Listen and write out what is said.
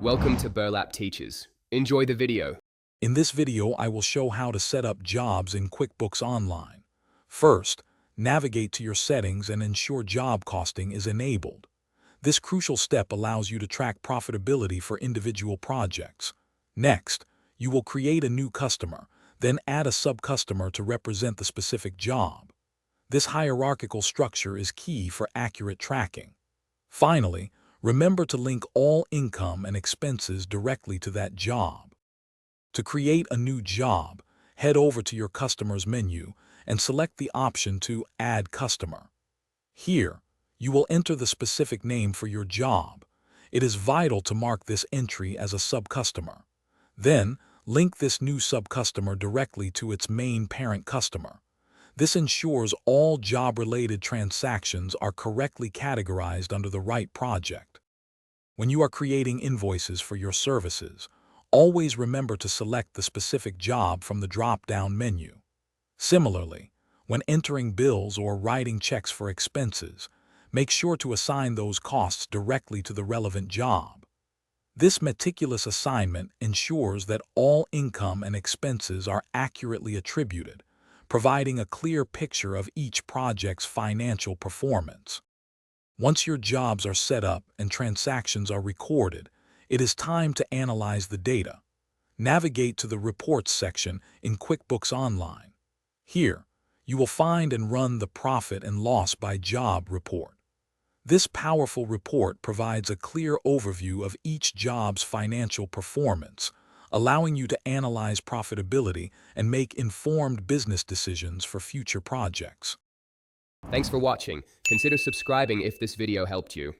Welcome to Burlap Teachers. Enjoy the video. In this video, I will show how to set up jobs in QuickBooks Online. First, navigate to your settings and ensure job costing is enabled. This crucial step allows you to track profitability for individual projects. Next, you will create a new customer, then add a sub-customer to represent the specific job. This hierarchical structure is key for accurate tracking. Finally, remember to link all income and expenses directly to that job. To create a new job, head over to your Customer's menu and select the option to Add Customer. Here, you will enter the specific name for your job. It is vital to mark this entry as a sub-customer. Then, link this new sub-customer directly to its main parent customer. This ensures all job-related transactions are correctly categorized under the right project. When you are creating invoices for your services, always remember to select the specific job from the drop-down menu. Similarly, when entering bills or writing checks for expenses, make sure to assign those costs directly to the relevant job. This meticulous assignment ensures that all income and expenses are accurately attributed, providing a clear picture of each project's financial performance. Once your jobs are set up and transactions are recorded, it is time to analyze the data. Navigate to the Reports section in QuickBooks Online. Here, you will find and run the Profit and Loss by Job report. This powerful report provides a clear overview of each job's financial performance, allowing you to analyze profitability and make informed business decisions for future projects. Thanks for watching. Consider subscribing if this video helped you.